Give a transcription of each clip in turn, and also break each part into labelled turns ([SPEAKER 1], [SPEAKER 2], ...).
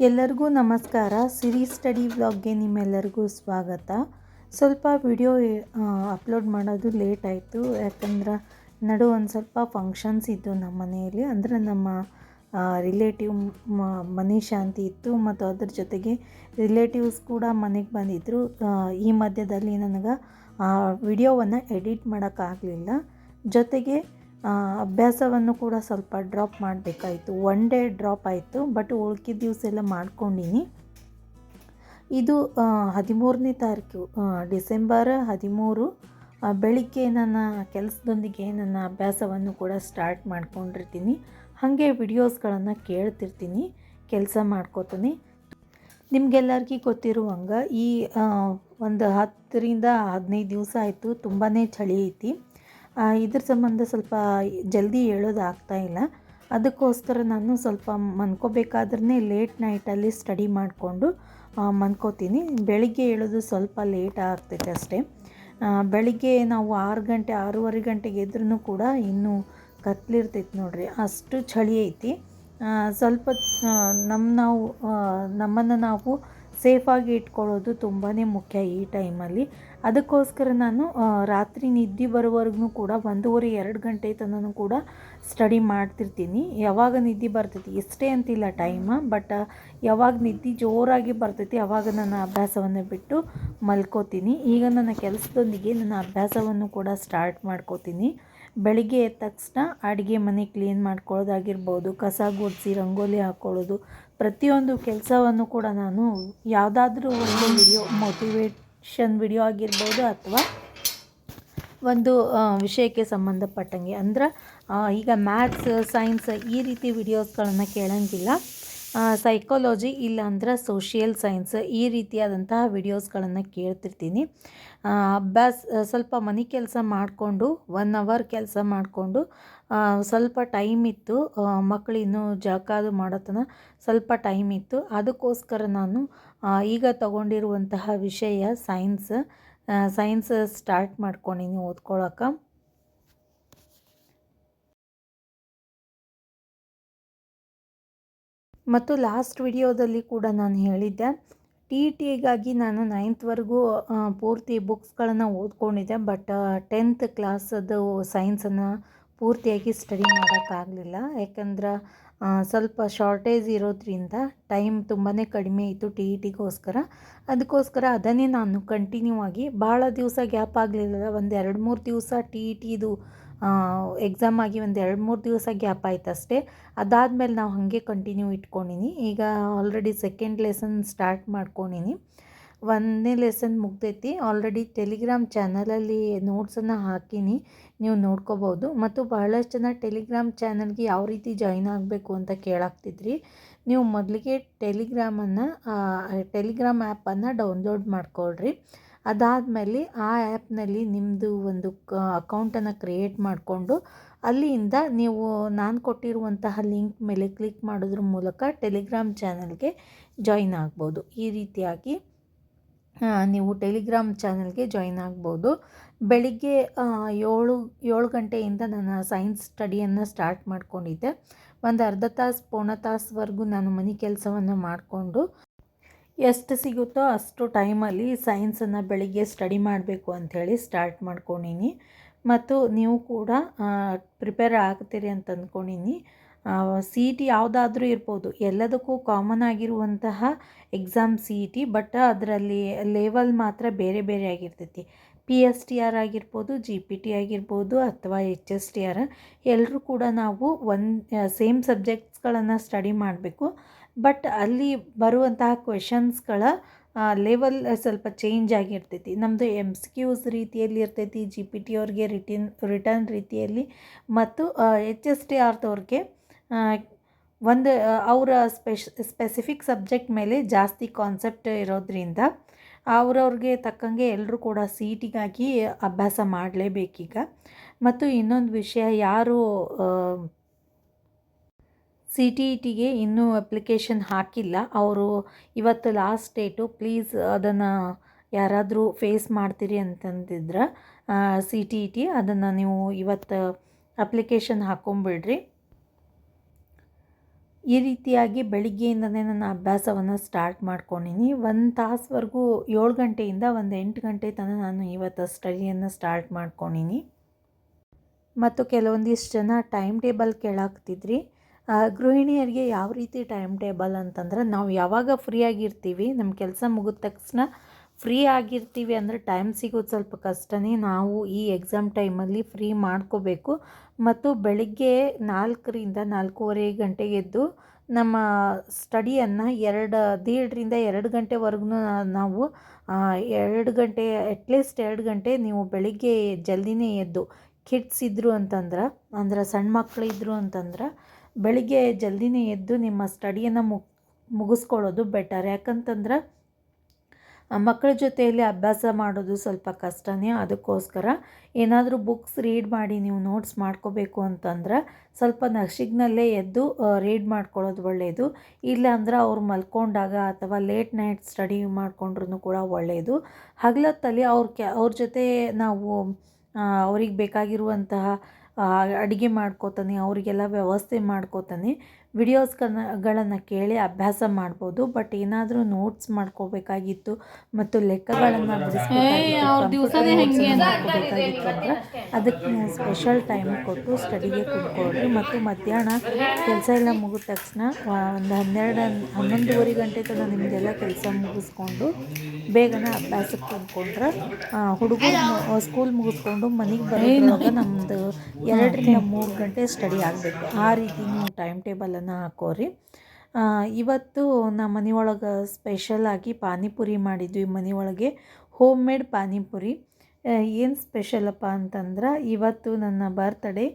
[SPEAKER 1] ಎಲ್ಲರಿಗೂ ನಮಸ್ಕಾರ. ಸಿರಿ ಸ್ಟಡಿ ವ್ಲಾಗ್ಗೆ ನಿಮ್ಮೆಲ್ಲರಿಗೂ ಸ್ವಾಗತ. ಸ್ವಲ್ಪ ವಿಡಿಯೋ ಅಪ್ಲೋಡ್ ಮಾಡೋದು ಲೇಟ್ ಆಯಿತು, ಯಾಕಂದ್ರೆ ಒಂದು ಸ್ವಲ್ಪ ಫಂಕ್ಷನ್ಸ್ ಇದ್ದು ನಮ್ಮ ಮನೆಯಲ್ಲಿ. ಅಂದರೆ ನಮ್ಮ ರಿಲೇಟಿವ್ ಮನೆ ಶಾಂತಿ ಇತ್ತು, ಮತ್ತು ಅದ್ರ ಜೊತೆಗೆ ರಿಲೇಟಿವ್ಸ್ ಕೂಡ ಮನೆಗೆ ಬಂದಿದ್ದರು. ಈ ಮಧ್ಯದಲ್ಲಿ ನನಗೆ ವಿಡಿಯೋವನ್ನು ಎಡಿಟ್ ಮಾಡೋಕ್ಕಾಗಲಿಲ್ಲ. ಜೊತೆಗೆ ಅಭ್ಯಾಸವನ್ನು ಕೂಡ ಸ್ವಲ್ಪ ಡ್ರಾಪ್ ಮಾಡಬೇಕಾಯಿತು. ಒನ್ ಡೇ ಡ್ರಾಪ್ ಆಯಿತು, ಬಟ್ ಉಳ್ಕಿದ ದಿವಸ ಎಲ್ಲ ಮಾಡ್ಕೊಂಡಿನಿ. ಇದು 13ನೇ ತಾರೀಕು, ಡಿಸೆಂಬರ್ 13 ಬೆಳಿಗ್ಗೆ ನನ್ನ ಕೆಲಸದೊಂದಿಗೆ ನನ್ನ ಅಭ್ಯಾಸವನ್ನು ಕೂಡ ಸ್ಟಾರ್ಟ್ ಮಾಡ್ಕೊಂಡಿರ್ತೀನಿ. ಹಾಗೆ ವಿಡಿಯೋಸ್ಗಳನ್ನು ಕೇಳ್ತಿರ್ತೀನಿ, ಕೆಲಸ ಮಾಡ್ಕೋತೀನಿ. ನಿಮಗೆಲ್ಲರಿಗೂ ಗೊತ್ತಿರುವಂಗೆ ಈ ಒಂದು 10ರಿಂದ 15 ದಿವಸ ಆಯಿತು, ತುಂಬಾ ಚಳಿ ಐತಿ. ಇದ್ರ ಸಂಬಂಧ ಸ್ವಲ್ಪ ಜಲ್ದಿ ಹೇಳೋದಾಗ್ತಾಯಿಲ್ಲ. ಅದಕ್ಕೋಸ್ಕರ ನಾನು ಸ್ವಲ್ಪ ಮನ್ಕೋಬೇಕಾದ್ರೆ ಲೇಟ್ ನೈಟಲ್ಲಿ ಸ್ಟಡಿ ಮಾಡಿಕೊಂಡು ಮನ್ಕೋತೀನಿ. ಬೆಳಿಗ್ಗೆ ಹೇಳೋದು ಸ್ವಲ್ಪ ಲೇಟ್ ಆಗ್ತೈತೆ ಅಷ್ಟೇ. ಬೆಳಿಗ್ಗೆ ನಾವು 6:30 ಗಂಟೆಗೆ ಎದ್ರೂ ಕೂಡ ಇನ್ನೂ ಕತ್ಲಿರ್ತೈತೆ ನೋಡ್ರಿ, ಅಷ್ಟು ಚಳಿ ಐತಿ. ಸ್ವಲ್ಪ ನಮ್ಮನ್ನು ನಾವು ಸೇಫಾಗಿ ಇಟ್ಕೊಳ್ಳೋದು ತುಂಬಾ ಮುಖ್ಯ ಈ ಟೈಮಲ್ಲಿ. ಅದಕ್ಕೋಸ್ಕರ ನಾನು ರಾತ್ರಿ ನಿದ್ದೆ ಬರೋವರೆಗೂ ಕೂಡ 1:30-2 ಗಂಟೆ ತನಕ ಕೂಡ ಸ್ಟಡಿ ಮಾಡ್ತಿರ್ತೀನಿ. ಯಾವಾಗ ನಿದ್ದೆ ಬರ್ತೈತಿ ಎಷ್ಟೇ ಅಂತಿಲ್ಲ ಟೈಮ, ಬಟ್ ಯಾವಾಗ ನಿದ್ದೆ ಜೋರಾಗಿ ಬರ್ತೈತಿ ಆವಾಗ ನನ್ನ ಅಭ್ಯಾಸವನ್ನು ಬಿಟ್ಟು ಮಲ್ಕೋತೀನಿ. ಈಗ ನನ್ನ ಕೆಲಸದೊಂದಿಗೆ ನನ್ನ ಅಭ್ಯಾಸವನ್ನು ಕೂಡ ಸ್ಟಾರ್ಟ್ ಮಾಡ್ಕೋತೀನಿ. ಬೆಳಿಗ್ಗೆ ಎದ್ದ ತಕ್ಷಣ ಅಡುಗೆ ಮನೆ ಕ್ಲೀನ್ ಮಾಡ್ಕೊಳ್ಳೋದಾಗಿರ್ಬೋದು, ಕಸ ಗುಡಿಸಿ ರಂಗೋಲಿ ಹಾಕ್ಕೊಳ್ಳೋದು, ಪ್ರತಿಯೊಂದು ಕೆಲಸವನ್ನು ಕೂಡ ನಾನು ಯಾವುದಾದ್ರೂ ಒಂದು ವಿಡಿಯೋ, ಮೋಟಿವೇಷನ್ ವಿಡಿಯೋ ಆಗಿರ್ಬೋದು ಅಥವಾ ಒಂದು ವಿಷಯಕ್ಕೆ ಸಂಬಂಧಪಟ್ಟಂಗೆ, ಅಂದ್ರೆ ಈಗ ಮ್ಯಾಥ್ಸ್, ಸೈನ್ಸ್ ಈ ರೀತಿ ವಿಡಿಯೋಸ್ಗಳನ್ನು ಕೇಳೋಂಗಿಲ್ಲ. ಸೈಕಾಲಜಿ ಇಲ್ಲಾಂದ್ರೆ ಸೋಷಿಯಲ್ ಸೈನ್ಸ್ ಈ ರೀತಿಯಾದಂತಹ ವಿಡಿಯೋಸ್ಗಳನ್ನು ಕೇಳ್ತಿರ್ತೀನಿ. ಸ್ವಲ್ಪ ಮನೆ ಕೆಲಸ ಮಾಡಿಕೊಂಡು 1 ಅವರ್ ಕೆಲಸ ಮಾಡಿಕೊಂಡು ಸ್ವಲ್ಪ ಟೈಮ್ ಇತ್ತು, ಮಕ್ಕಳು ಇನ್ನೂ ಜಳಕಾದು ಮಾಡೋತನ ಸ್ವಲ್ಪ ಟೈಮ್ ಇತ್ತು. ಅದಕ್ಕೋಸ್ಕರ ನಾನು ಈಗ ತಗೊಂಡಿರುವಂತಹ ವಿಷಯ ಸೈನ್ಸ್ ಸ್ಟಾರ್ಟ್ ಮಾಡ್ಕೊಂಡಿನಿ ಓದ್ಕೊಳ್ಳೋಕೆ. ಮತ್ತು ಲಾಸ್ಟ್ ವಿಡಿಯೋದಲ್ಲಿ ಕೂಡ ನಾನು ಹೇಳಿದ್ದೆ, TETಗಾಗಿ ನಾನು 9th ಪೂರ್ತಿ ಬುಕ್ಸ್ಗಳನ್ನು ಓದ್ಕೊಂಡಿದ್ದೆ. ಬಟ್ 10th ಕ್ಲಾಸದು ಸೈನ್ಸನ್ನು ಪೂರ್ತಿಯಾಗಿ ಸ್ಟಡಿ ಮಾಡೋಕ್ಕಾಗಲಿಲ್ಲ, ಯಾಕಂದ್ರೆ ಸ್ವಲ್ಪ ಶಾರ್ಟೇಜ್ ಇರೋದ್ರಿಂದ ಟೈಮ್ ತುಂಬಾ ಕಡಿಮೆ ಇತ್ತು TETಗೋಸ್ಕರ. ಅದಕ್ಕೋಸ್ಕರ ಅದನ್ನೇ ನಾನು ಕಂಟಿನ್ಯೂ ಆಗಿ ಭಾಳ ದಿವಸ ಗ್ಯಾಪ್ ಆಗಲಿಲ್ಲ, ಒಂದು 2-3 ದಿವಸ TETದು ಎಕ್ಸಾಮ್ ಆಗಿ ಒಂದು 2-3 ದಿವಸ ಗ್ಯಾಪ್ ಆಯ್ತು ಅಷ್ಟೇ. ಅದಾದಮೇಲೆ ನಾವು ಹಾಗೆ ಕಂಟಿನ್ಯೂ ಇಟ್ಕೊಂಡಿನಿ. ಈಗ ಆಲ್ರೆಡಿ ಸೆಕೆಂಡ್ ಲೆಸನ್ ಸ್ಟಾರ್ಟ್ ಮಾಡ್ಕೊಂಡಿನಿ. 1ನೇ ಲೆಸನ್ ಮುಗ್ದೈತಿ. ಆಲ್ರೆಡಿ ಟೆಲಿಗ್ರಾಮ್ ಚಾನಲಲ್ಲಿ ನೋಟ್ಸನ್ನು ಹಾಕೀನಿ, ನೀವು ನೋಡ್ಕೋಬೋದು. ಮತ್ತು ಬಹಳಷ್ಟು ಜನ ಟೆಲಿಗ್ರಾಮ್ ಚಾನಲ್ಗೆ ಯಾವ ರೀತಿ ಜಾಯಿನ್ ಆಗಬೇಕು ಅಂತ ಕೇಳಾಗ್ತಿದ್ರಿ. ನೀವು ಮೊದಲಿಗೆ ಟೆಲಿಗ್ರಾಮ್ ಆ್ಯಪನ್ನು ಡೌನ್ಲೋಡ್ ಮಾಡ್ಕೊಳ್ರಿ. ಅದಾದಮೇಲೆ ಆ ಆ್ಯಪ್ನಲ್ಲಿ ನಿಮ್ಮದು ಒಂದು ಅಕೌಂಟನ್ನು ಕ್ರಿಯೇಟ್ ಮಾಡಿಕೊಂಡು ಅಲ್ಲಿಂದ ನೀವು ನಾನು ಕೊಟ್ಟಿರುವಂತಹ ಲಿಂಕ್ ಮೇಲೆ ಕ್ಲಿಕ್ ಮಾಡೋದ್ರ ಮೂಲಕ ಟೆಲಿಗ್ರಾಮ್ ಚಾನಲ್ಗೆ ಜಾಯಿನ್ ಆಗ್ಬೋದು. ಈ ರೀತಿಯಾಗಿ ನೀವು ಟೆಲಿಗ್ರಾಮ್ ಚಾನಲ್ಗೆ ಜಾಯಿನ್ ಆಗ್ಬೋದು. ಬೆಳಿಗ್ಗೆ 7 ಗಂಟೆಯಿಂದ ನಾನು ಸೈನ್ಸ್ ಸ್ಟಡಿಯನ್ನು ಸ್ಟಾರ್ಟ್ ಮಾಡ್ಕೊಂಡಿದ್ದೆ. ಒಂದು ಅರ್ಧ ತಾಸು ಪೌಣ ತಾಸುವರೆಗೂ ನಾನು ಮನೆ ಕೆಲಸವನ್ನು ಮಾಡಿಕೊಂಡು ಎಷ್ಟು ಸಿಗುತ್ತೋ ಅಷ್ಟು ಟೈಮಲ್ಲಿ ಸೈನ್ಸನ್ನು ಬೆಳಿಗ್ಗೆ ಸ್ಟಡಿ ಮಾಡಬೇಕು ಅಂಥೇಳಿ ಸ್ಟಾರ್ಟ್ ಮಾಡ್ಕೊಂಡಿನಿ. ಮತ್ತು ನೀವು ಕೂಡ ಪ್ರಿಪೇರ್ ಆಗ್ತೀರಿ ಅಂತ ಅಂದ್ಕೊಂಡಿನಿ. CET ಯಾವುದಾದ್ರೂ ಇರ್ಬೋದು, ಎಲ್ಲದಕ್ಕೂ ಕಾಮನ್ ಆಗಿರುವಂತಹ ಎಕ್ಸಾಮ್ CET, ಬಟ್ ಅದರಲ್ಲಿ ಲೆವೆಲ್ ಮಾತ್ರ ಬೇರೆ ಬೇರೆ ಆಗಿರ್ತೈತಿ. PSTR ಆಗಿರ್ಬೋದು, GPT ಆಗಿರ್ಬೋದು ಅಥವಾ HSTR, ಎಲ್ಲರೂ ಕೂಡ ನಾವು ಸೇಮ್ ಸಬ್ಜೆಕ್ಟ್ಸ್ಗಳನ್ನು ಸ್ಟಡಿ ಮಾಡಬೇಕು. ಬಟ್ ಅಲ್ಲಿ ಬರುವಂತಹ ಕ್ವೆಶನ್ಸ್ಗಳ ಲೆವೆಲ್ ಸ್ವಲ್ಪ ಚೇಂಜ್ ಆಗಿರ್ತೈತಿ. ನಮ್ಮದು MCQs ರೀತಿಯಲ್ಲಿ ಇರ್ತೈತಿ, GPT ಅವ್ರಿಗೆ ರಿಟರ್ನ್ ರೀತಿಯಲ್ಲಿ, ಮತ್ತು HSTRದವ್ರಿಗೆ ಒಂದು ಅವರ ಸ್ಪೆಸಿಫಿಕ್ ಸಬ್ಜೆಕ್ಟ್ ಮೇಲೆ ಜಾಸ್ತಿ ಕಾನ್ಸೆಪ್ಟ್ ಇರೋದ್ರಿಂದ ಅವ್ರವ್ರಿಗೆ ತಕ್ಕಂಗೆ ಎಲ್ಲರೂ ಕೂಡ CETಗಾಗಿ ಅಭ್ಯಾಸ ಮಾಡಲೇಬೇಕೀಗ. ಮತ್ತು ಇನ್ನೊಂದು ವಿಷಯ, ಯಾರು CTETಗೆ ಇನ್ನೂ ಅಪ್ಲಿಕೇಶನ್ ಹಾಕಿಲ್ಲ ಅವರು ಇವತ್ತು ಲಾಸ್ಟ್ ಡೇಟು. ಪ್ಲೀಸ್ ಅದನ್ನು ಯಾರಾದರೂ ಫೇಸ್ ಮಾಡ್ತೀರಿ ಅಂತಂದಿದ್ರೆ CTET ಅದನ್ನು ನೀವು ಇವತ್ತು ಅಪ್ಲಿಕೇಶನ್ ಹಾಕ್ಕೊಂಬಿಡ್ರಿ. ಈ ರೀತಿಯಾಗಿ ಬೆಳಿಗ್ಗೆಯಿಂದನೇ ನನ್ನ ಅಭ್ಯಾಸವನ್ನು ಸ್ಟಾರ್ಟ್ ಮಾಡ್ಕೊಂಡಿನಿ. 1 ತಾಸುವರೆಗೂ 7 ಗಂಟೆಯಿಂದ ಒಂದು 8 ಗಂಟೆ ತನಕ ನಾನು ಇವತ್ತು ಸ್ಟಡಿಯನ್ನು ಸ್ಟಾರ್ಟ್ ಮಾಡ್ಕೊಂಡಿನಿ. ಮತ್ತು ಕೆಲವೊಂದಿಷ್ಟು ಜನ ಟೈಮ್ ಟೇಬಲ್ ಕೇಳಾಕ್ತಿದ್ರಿ. ಗೃಹಿಣಿಯರಿಗೆ ಯಾವ ರೀತಿ ಟೈಮ್ ಟೇಬಲ್ ಅಂತಂದ್ರೆ, ನಾವು ಯಾವಾಗ ಫ್ರೀ ಆಗಿರ್ತೀವಿ, ನಮ್ಮ ಕೆಲಸ ಮುಗಿದ ತಕ್ಷಣ ಫ್ರೀ ಆಗಿರ್ತೀವಿ ಅಂದರೆ ಟೈಮ್ ಸಿಗೋದು ಸ್ವಲ್ಪ ಕಷ್ಟನೇ. ನಾವು ಈ ಎಕ್ಸಾಮ್ ಟೈಮಲ್ಲಿ ಫ್ರೀ ಮಾಡ್ಕೋಬೇಕು. ಮತ್ತು ಬೆಳಿಗ್ಗೆ 4ರಿಂದ 4:30 ಗಂಟೆಗೆ ಎದ್ದು ನಮ್ಮ ಸ್ಟಡಿಯನ್ನು 1.5ರಿಂದ 2 ಗಂಟೆವರೆಗೂ ನಾವು 2 ಗಂಟೆ ಅಟ್ಲೀಸ್ಟ್ 2 ಗಂಟೆ ನೀವು ಬೆಳಿಗ್ಗೆ ಜಲ್ದಿನೇ ಎದ್ದು, ಕಿಡ್ಸ್ ಇದ್ದರು ಅಂತಂದ್ರೆ, ಸಣ್ಣ ಮಕ್ಕಳಿದ್ರು ಅಂತಂದ್ರೆ ಬೆಳಿಗ್ಗೆ ಜಲ್ದಿನೇ ಎದ್ದು ನಿಮ್ಮ ಸ್ಟಡಿಯನ್ನು ಮುಗಿಸ್ಕೊಳ್ಳೋದು ಬೆಟರ್. ಯಾಕಂತಂದ್ರೆ ಮಕ್ಕಳ ಜೊತೆಯಲ್ಲಿ ಅಭ್ಯಾಸ ಮಾಡೋದು ಸ್ವಲ್ಪ ಕಷ್ಟನೇ. ಅದಕ್ಕೋಸ್ಕರ ಏನಾದರೂ ಬುಕ್ಸ್ ರೀಡ್ ಮಾಡಿ ನೀವು ನೋಟ್ಸ್ ಮಾಡ್ಕೋಬೇಕು ಅಂತಂದ್ರೆ ಸ್ವಲ್ಪ ನಸಿಗ್ನಲ್ಲೇ ಎದ್ದು ರೀಡ್ ಮಾಡ್ಕೊಳ್ಳೋದು ಒಳ್ಳೆಯದು. ಇಲ್ಲಾಂದ್ರೆ ಅವ್ರು ಮಲ್ಕೊಂಡಾಗ ಅಥವಾ ಲೇಟ್ ನೈಟ್ ಸ್ಟಡಿ ಮಾಡ್ಕೊಂಡ್ರೂ ಕೂಡ ಒಳ್ಳೆಯದು. ಹಗಲೊತ್ತಲ್ಲಿ ಅವ್ರ ಜೊತೆ ನಾವು ಅವ್ರಿಗೆ ಬೇಕಾಗಿರುವಂತಹ ಅಡುಗೆ ಮಾಡ್ಕೋತಾನೆ, ಅವರಿಗೆಲ್ಲ ವ್ಯವಸ್ಥೆ ಮಾಡ್ಕೋತಾನೆ ವಿಡಿಯೋಸ್ಗಳನ್ನು ಕೇಳಿ ಅಭ್ಯಾಸ ಮಾಡ್ಬೋದು. ಬಟ್ ಏನಾದರೂ ನೋಟ್ಸ್ ಮಾಡ್ಕೋಬೇಕಾಗಿತ್ತು ಮತ್ತು ಲೆಕ್ಕಗಳನ್ನು ಬಿಡಿಸ್ಬೇಕಾಗಿತ್ತು ಅಂದರೆ ಅದಕ್ಕೆ ನೀವು ಸ್ಪೆಷಲ್ ಟೈಮ್ ಕೊಟ್ಟು ಸ್ಟಡಿಗೆ ಕೂತ್ಕೊಳ್ಳ್ರಿ. ಮತ್ತು ಮಧ್ಯಾಹ್ನ ಕೆಲಸ ಎಲ್ಲ ಮುಗಿದ ತಕ್ಷಣ ಒಂದು 11:30 ಗಂಟೆ ತನಕ ನಿಮ್ಮದೆಲ್ಲ ಕೆಲಸ ಮುಗಿಸ್ಕೊಂಡು ಬೇಗನೆ ಅಭ್ಯಾಸಕ್ಕೆ ಕೂತ್ಕೊಂಡ್ರೆ ಹುಡುಗರು ಸ್ಕೂಲ್ ಮುಗಿಸ್ಕೊಂಡು ಮನೆಗೆ ಬರೋದ್ರೊಳಗೆ ನಮ್ಮದು 2ರಿಂದ 3 ಗಂಟೆ ಸ್ಟಡಿ ಆಗಬೇಕು. ಆ ರೀತಿ ನೀವು ಟೈಮ್ ಟೇಬಲನ್ನು ಹಾಕೋರಿ. ಇವತ್ತು ನಮ್ಮ ಮನೆಯೊಳಗೆ ಸ್ಪೆಷಲಾಗಿ ಪಾನಿಪುರಿ ಮಾಡಿದ್ವಿ. ಮನೆಯೊಳಗೆ ಹೋಮ್ ಮೇಡ್ ಪಾನಿಪುರಿ. ಏನು ಸ್ಪೆಷಲಪ್ಪ ಅಂತಂದ್ರೆ, ಇವತ್ತು ನನ್ನ ಬರ್ತ್ಡೇ.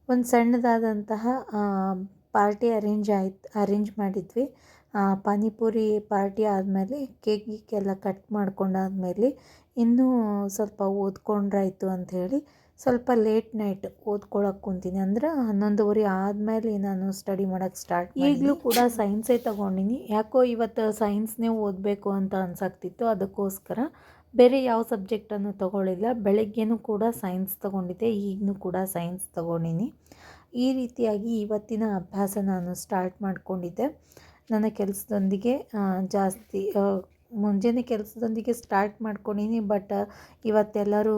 [SPEAKER 1] ಒಂದು ಸಣ್ಣದಾದಂತಹ ಪಾರ್ಟಿ ಅರೇಂಜ್ ಮಾಡಿದ್ವಿ. ಪಾನಿಪುರಿ ಪಾರ್ಟಿ ಆದಮೇಲೆ ಕೇಕೆಲ್ಲ ಕಟ್ ಮಾಡ್ಕೊಂಡಾದ್ಮೇಲೆ ಇನ್ನೂ ಸ್ವಲ್ಪ ಓದ್ಕೊಂಡ್ರಾಯ್ತು ಅಂಥೇಳಿ ಸ್ವಲ್ಪ ಲೇಟ್ ನೈಟ್ ಓದ್ಕೊಳಕ್ಕೆ ಕುಂತೀನಿ. ಅಂದ್ರೆ 11:30 ಆದಮೇಲೆ ನಾನು ಸ್ಟಡಿ ಮಾಡೋಕ್ಕೆ ಸ್ಟಾರ್ಟ್ ಮಾಡಿ. ಈಗಲೂ ಕೂಡ ಸೈನ್ಸೇ ತೊಗೊಂಡಿನಿ. ಯಾಕೋ ಇವತ್ತು ಸೈನ್ಸ್ನೇ ಓದಬೇಕು ಅಂತ ಅನ್ಸಾಕ್ತಿತ್ತು. ಅದಕ್ಕೋಸ್ಕರ ಬೇರೆ ಯಾವ ಸಬ್ಜೆಕ್ಟನ್ನು ತೊಗೊಳ್ಳಿಲ್ಲ. ಬೆಳಗ್ಗೆನೂ ಕೂಡ ಸೈನ್ಸ್ ತೊಗೊಂಡಿದ್ದೆ, ಈಗಲೂ ಕೂಡ ಸೈನ್ಸ್ ತೊಗೊಂಡಿನಿ. ಈ ರೀತಿಯಾಗಿ ಇವತ್ತಿನ ಅಭ್ಯಾಸ ನಾನು ಸ್ಟಾರ್ಟ್ ಮಾಡ್ಕೊಂಡಿದ್ದೆ. ನನ್ನ ಕೆಲಸದೊಂದಿಗೆ ಜಾಸ್ತಿ ಮುಂಜಾನೆ ಕೆಲಸದೊಂದಿಗೆ ಸ್ಟಾರ್ಟ್ ಮಾಡ್ಕೊಂಡಿನಿ. ಬಟ್ ಇವತ್ತೆಲ್ಲರೂ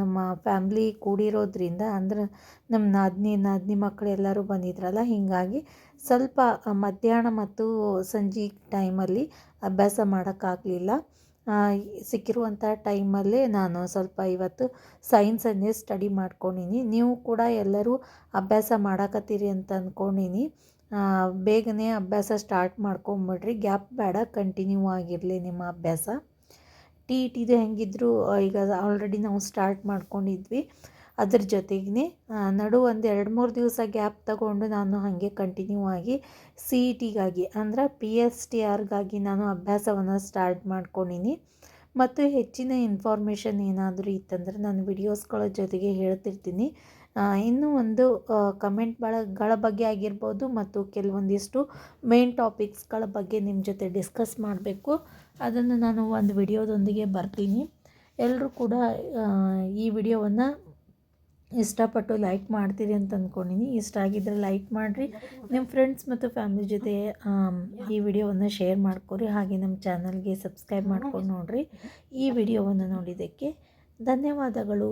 [SPEAKER 1] ನಮ್ಮ ಫ್ಯಾಮ್ಲಿ ಕೂಡಿರೋದ್ರಿಂದ, ಅಂದ್ರೆ ನಮ್ಮ ನಾದಿನಿ ಮಕ್ಕಳು ಎಲ್ಲರೂ ಬಂದಿದ್ರಲ್ಲ, ಹೀಗಾಗಿ ಸ್ವಲ್ಪ ಮಧ್ಯಾಹ್ನ ಮತ್ತು ಸಂಜೆ ಟೈಮಲ್ಲಿ ಅಭ್ಯಾಸ ಮಾಡೋಕ್ಕಾಗಲಿಲ್ಲ. ಸಿಕ್ಕಿರುವಂಥ ಟೈಮಲ್ಲೇ ನಾನು ಸ್ವಲ್ಪ ಇವತ್ತು ಸೈನ್ಸನ್ನೇ ಸ್ಟಡಿ ಮಾಡ್ಕೊಂಡಿನಿ. ನೀವು ಕೂಡ ಎಲ್ಲರೂ ಅಭ್ಯಾಸ ಮಾಡಕತ್ತೀರಿ ಅಂತ ಅಂದ್ಕೊಂಡಿನಿ. ಬೇಗನೆ ಅಭ್ಯಾಸ ಸ್ಟಾರ್ಟ್ ಮಾಡ್ಕೊಂಬಿಡ್ರಿ. ಗ್ಯಾಪ್ ಬೇಡ, ಕಂಟಿನ್ಯೂ ಆಗಿರಲಿ ನಿಮ್ಮ ಅಭ್ಯಾಸ. ಟಿದು ಹೆಂಗಿದ್ರು ಈಗ ಆಲ್ರೆಡಿ ನಾವು ಸ್ಟಾರ್ಟ್ ಮಾಡ್ಕೊಂಡಿದ್ವಿ. ಅದ್ರ ಜೊತೆಗೇ ನಡು ಒಂದು 2-3 ದಿವಸ ಗ್ಯಾಪ್ ತಗೊಂಡು ನಾನು ಹಾಗೆ ಕಂಟಿನ್ಯೂ ಆಗಿ CETಗಾಗಿ ಅಂದರೆ PSTRಗಾಗಿ ನಾನು ಅಭ್ಯಾಸವನ್ನು ಸ್ಟಾರ್ಟ್ ಮಾಡ್ಕೊಂಡಿನಿ. ಮತ್ತು ಹೆಚ್ಚಿನ ಇನ್ಫಾರ್ಮೇಷನ್ ಏನಾದರೂ ಇತ್ತಂದರೆ ನಾನು ವಿಡಿಯೋಸ್ಗಳ ಜೊತೆಗೆ ಹೇಳ್ತಿರ್ತೀನಿ. ಇನ್ನೂ ಒಂದು ಕಮೆಂಟ್ಗಳ ಬಗ್ಗೆ ಆಗಿರ್ಬೋದು ಮತ್ತು ಕೆಲವೊಂದಿಷ್ಟು ಮೇನ್ ಟಾಪಿಕ್ಸ್ಗಳ ಬಗ್ಗೆ ನಿಮ್ಮ ಜೊತೆ ಡಿಸ್ಕಸ್ ಮಾಡಬೇಕು. ಅದನ್ನು ನಾನು ಒಂದು ವಿಡಿಯೋದೊಂದಿಗೆ ಬರ್ತೀನಿ. ಎಲ್ಲರೂ ಕೂಡ ಈ ವಿಡಿಯೋವನ್ನು ಇಷ್ಟಪಟ್ಟು ಲೈಕ್ ಮಾಡ್ತೀರಿ ಅಂತ ಅಂದ್ಕೊಂಡಿನಿ. ಇಷ್ಟ ಆಗಿದ್ದರೆ ಲೈಕ್ ಮಾಡಿರಿ, ನಿಮ್ಮ ಫ್ರೆಂಡ್ಸ್ ಮತ್ತು ಫ್ಯಾಮಿಲಿ ಜೊತೆ ಈ ವಿಡಿಯೋವನ್ನು ಶೇರ್ ಮಾಡ್ಕೊರಿ. ಹಾಗೆ ನಮ್ಮ ಚಾನಲ್ಗೆ ಸಬ್ಸ್ಕ್ರೈಬ್ ಮಾಡ್ಕೊಂಡು ನೋಡಿರಿ. ಈ ವಿಡಿಯೋವನ್ನು ನೋಡಿದ್ದಕ್ಕೆ ಧನ್ಯವಾದಗಳು.